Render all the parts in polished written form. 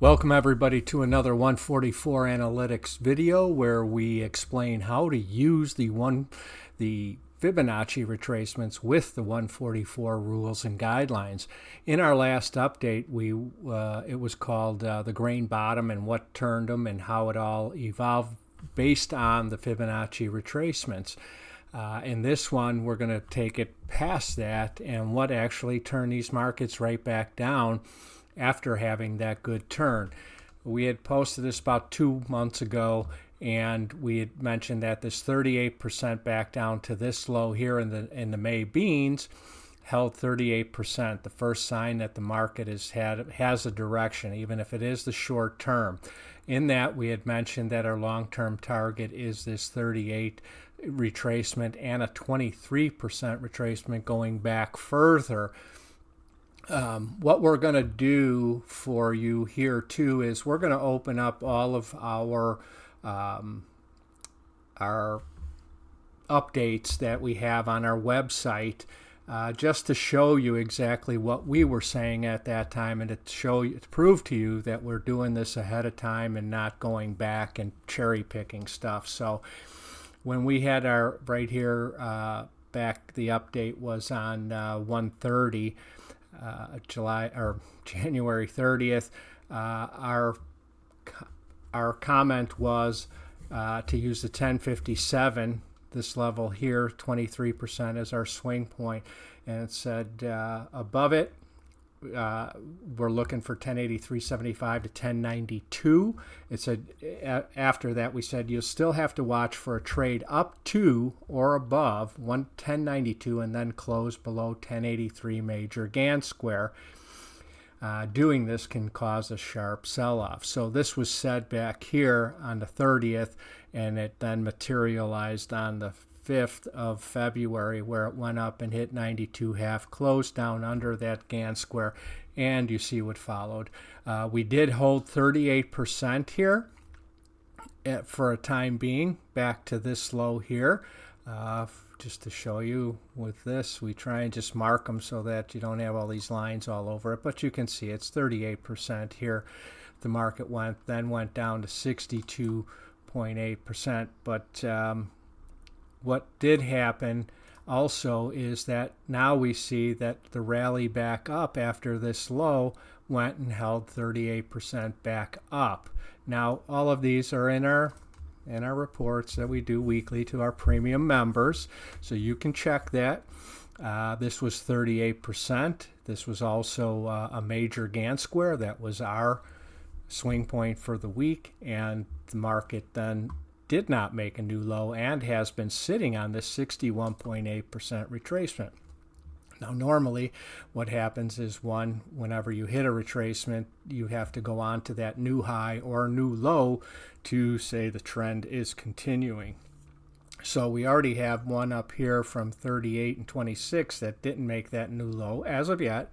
Welcome everybody to another 144 Analytics video where we explain how to use the Fibonacci retracements with the 144 rules and guidelines. In our last update, it was called the grain bottom and what turned them and how it all evolved based on the Fibonacci retracements. In this one, we're going to take it past that and what actually turned these markets right back down after having that good turn. We had posted this about 2 months ago, and we had mentioned that this 38% back down to this low here in the May beans held 38%. The first sign that the market has a direction, even if it is the short term. In that, we had mentioned that our long-term target is this 38 retracement and a 23% retracement going back further. What we're going to do for you here too is we're going to open up all of our updates that we have on our website just to show you exactly what we were saying at that time and to prove to you that we're doing this ahead of time and not going back and cherry picking stuff. So when we had our right here back, the update was on 1:30. January 30th. Our comment was to use the 1057, this level here, 23% as our swing point, and it said above it we're looking for 1083.75 to 1092. It said after that we said you'll still have to watch for a trade up to or above 1092 and then close below 1083 major Gantt square. Doing this can cause a sharp sell-off. So this was said back here on the 30th, and it then materialized on the 5th of February, where it went up and hit 92.5, closed down under that Gantt square, and you see what followed. We did hold 38% here for a time being, back to this low here. Just to show you with this, we try and just mark them so that you don't have all these lines all over it, but you can see it's 38% here. The market went down to 62.8%, but what did happen also is that now we see that the rally back up after this low went and held 38% back up. Now all of these are in our reports that we do weekly to our premium members, so you can check that. This was 38%. This was also a major Gantt square. That was our swing point for the week, and the market then did not make a new low and has been sitting on this 61.8% retracement. Now normally what happens is, whenever you hit a retracement, you have to go on to that new high or new low to say the trend is continuing. So we already have one up here from 38 and 26 that didn't make that new low as of yet,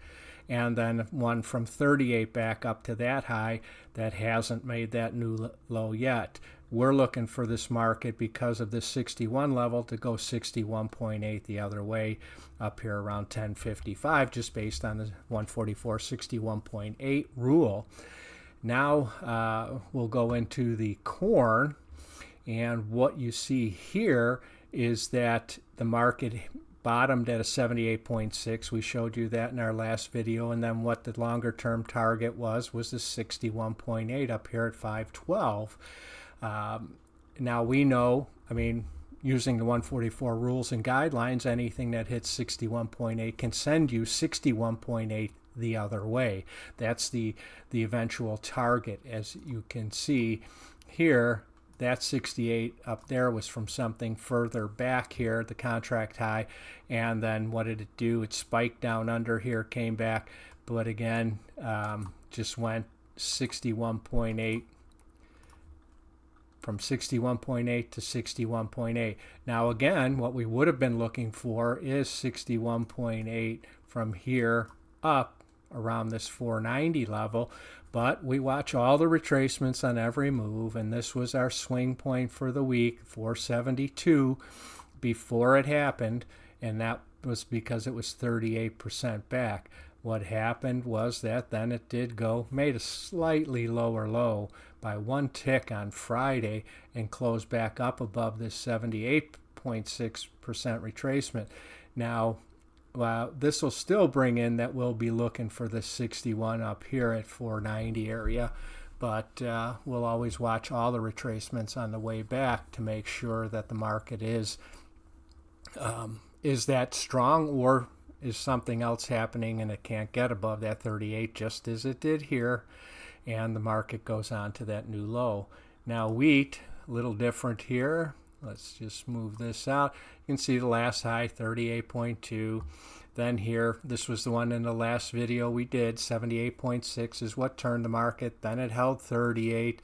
and then one from 38 back up to that high that hasn't made that new low yet. We're looking for this market, because of this 61 level, to go 61.8 the other way up here around 1055, just based on the 144 61.8 rule. Now we'll go into the corn, and what you see here is that the market bottomed at a 78.6. We showed you that in our last video, and then what the longer term target was the 61.8 up here at 512. Now we know, using the 144 rules and guidelines, anything that hits 61.8 can send you 61.8 the other way. That's the eventual target. As you can see here, that 68 up there was from something further back here, the contract high, and then what did it do? It spiked down under here, came back, but again just went 61.8, from 61.8 to 61.8. Now again, what we would have been looking for is 61.8 from here up around this 490 level, but we watch all the retracements on every move, and this was our swing point for the week, 472, before it happened, and that was because it was 38% back. what happened was that then it did go, made a slightly lower low by one tick on Friday and closed back up above this 78.6% retracement. Now, this will still bring in that we'll be looking for the 61 up here at 490 area, but we'll always watch all the retracements on the way back to make sure that the market is that strong, or is something else happening and it can't get above that 38 just as it did here, and the market goes on to that new low. Now wheat, a little different here. Let's just move this out. You can see the last high, 38.2. Then here, this was the one in the last video we did, 78.6 is what turned the market. Then it held 38.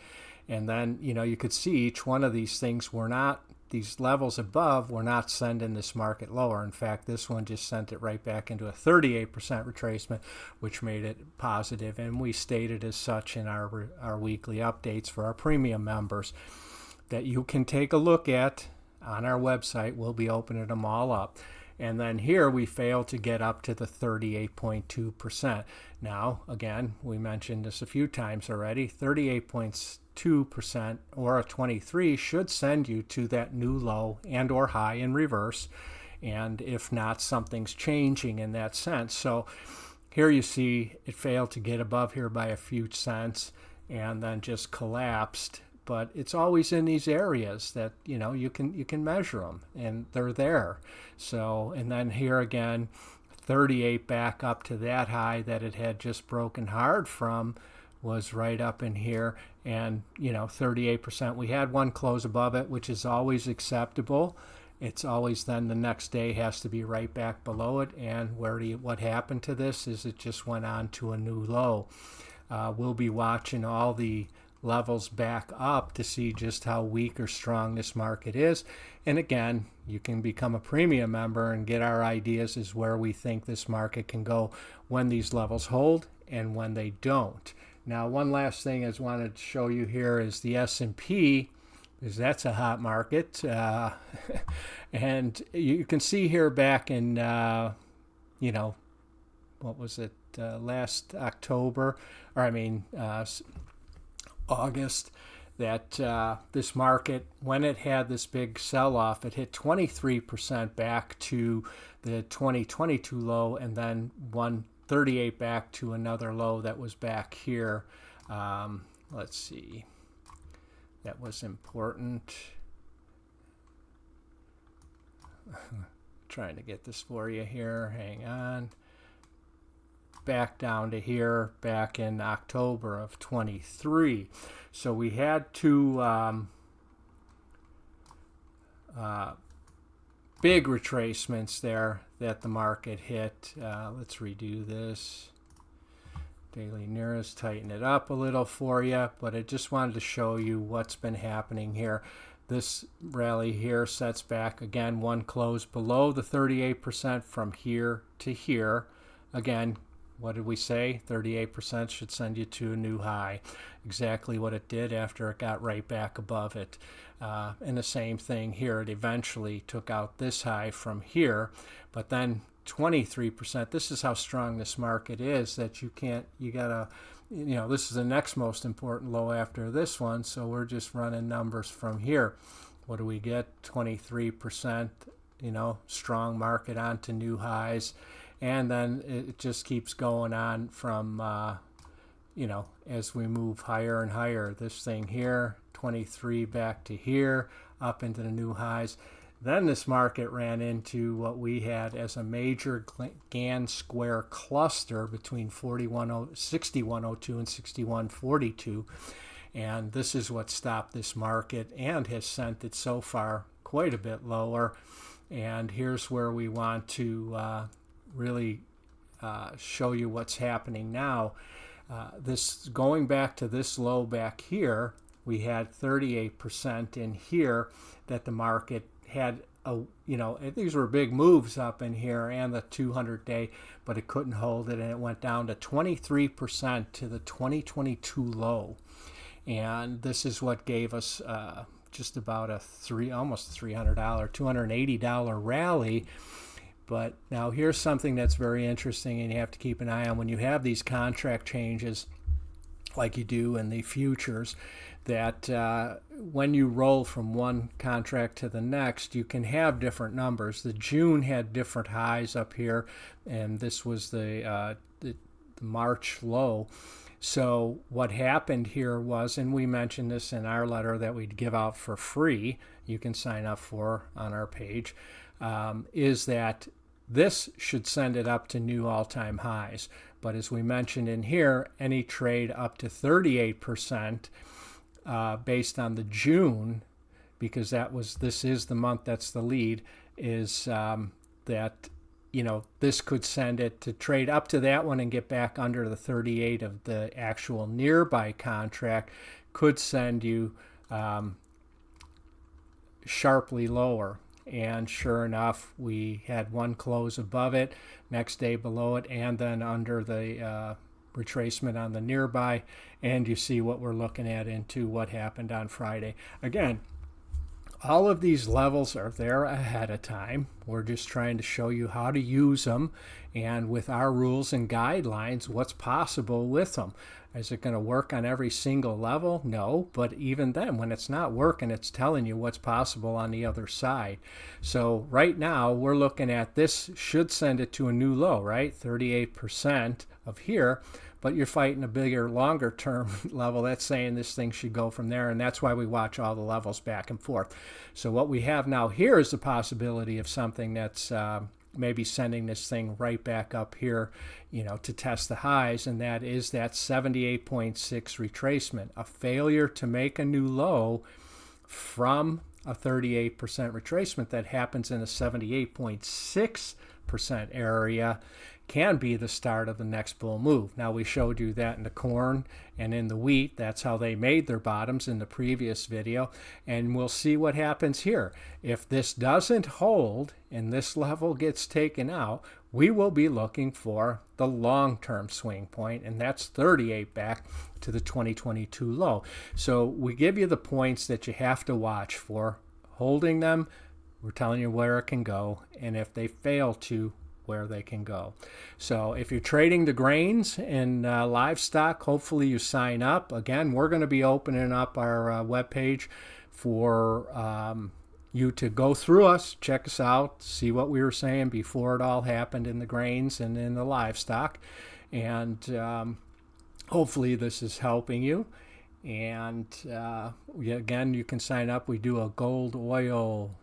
And then, you could see each one of these things were not, these levels above were not sending this market lower. In fact, this one just sent it right back into a 38% retracement, which made it positive. And we stated as such in our weekly updates for our premium members that you can take a look at on our website. We'll be opening them all up. And then here we failed to get up to the 38.2%. Now, again, we mentioned this a few times already, 38.2% or a 23 should send you to that new low and or high in reverse. And if not, something's changing in that sense. So here you see it failed to get above here by a few cents and then just collapsed. But it's always in these areas that you can measure them, and they're there. So, and then here again, 38 back up to that high that it had just broken hard from was right up in here, and 38%. We had one close above it, which is always acceptable. It's always then the next day has to be right back below it. And what happened to this is it just went on to a new low. We'll be watching all the levels back up to see just how weak or strong this market is. And again, you can become a premium member and get our ideas as where we think this market can go when these levels hold and when they don't. Now, one last thing I wanted to show you here is the S&P, because that's a hot market. And you can see here back in, what was it, last October, or August, that this market, when it had this big sell-off, it hit 23% back to the 2022 low, and then 138 back to another low that was back here. Let's see. That was important. Trying to get this for you here. Hang on. Back down to here back in October of 23. So we had two big retracements there that the market hit. Let's redo this. Daily nearest, tighten it up a little for you, but I just wanted to show you what's been happening here. This rally here sets back again, one close below the 38% from here to here. Again, what did we say? 38% should send you to a new high. Exactly what it did after it got right back above it. And the same thing here. It eventually took out this high from here, but then 23%. This is how strong this market is, that you gotta, this is the next most important low after this one. So we're just running numbers from here. What do we get? 23%, strong market onto new highs. And then it just keeps going on from, as we move higher and higher. This thing here, 23 back to here, up into the new highs. Then this market ran into what we had as a major Gann square cluster between 6102 and 6142. And this is what stopped this market and has sent it so far quite a bit lower. And here's where we want to really show you what's happening now. This going back to this low back here, we had 38% in here that the market had these were big moves up in here and the 200-day, but it couldn't hold it, and it went down to 23% to the 2022 low. And this is what gave us just about almost $300, $280 rally. But now here's something that's very interesting and you have to keep an eye on when you have these contract changes like you do in the futures, that when you roll from one contract to the next, you can have different numbers. The June had different highs up here, and this was the March low. So what happened here was, and we mentioned this in our letter that we'd give out for free, you can sign up for on our page, is that this should send it up to new all-time highs. But as we mentioned in here, any trade up to 38% based on the June, because this is the month that's the lead, is that this could send it to trade up to that one and get back under the 38 of the actual nearby contract, could send you sharply lower. And sure enough, we had one close above it, next day below it, and then under the retracement on the nearby. And you see what we're looking at into what happened on Friday. Again, all of these levels are there ahead of time. We're just trying to show you how to use them, and with our rules and guidelines, what's possible with them. Is it going to work on every single level? No, but even then, when it's not working, it's telling you what's possible on the other side. So right now, we're looking at this should send it to a new low, right? 38% of here, but you're fighting a bigger, longer term level. That's saying this thing should go from there, and that's why we watch all the levels back and forth. So what we have now here is the possibility of something that's maybe sending this thing right back up here, to test the highs, and that is that 78.6 retracement. A failure to make a new low from a 38% retracement that happens in a 78.6% area can be the start of the next bull move. Now, we showed you that in the corn and in the wheat. That's how they made their bottoms in the previous video. And we'll see what happens here. If this doesn't hold and this level gets taken out, we will be looking for the long-term swing point, and that's 38 back to the 2022 low. So we give you the points that you have to watch for. Holding them, we're telling you where it can go, and if they fail to, where they can go. So if you're trading the grains and livestock, hopefully you sign up. Again, we're going to be opening up our webpage for you to go through us, check us out, see what we were saying before it all happened in the grains and in the livestock. And hopefully this is helping you. And again, you can sign up. We do a gold oil,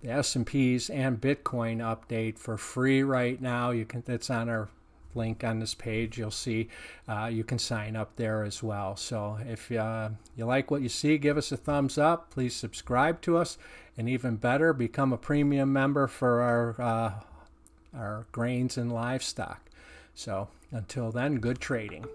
the S&Ps and Bitcoin update for free right now. That's on our link on this page. You'll see you can sign up there as well. So if you like what you see, give us a thumbs up. Please subscribe to us, and even better, become a premium member for our grains and livestock. So until then, good trading.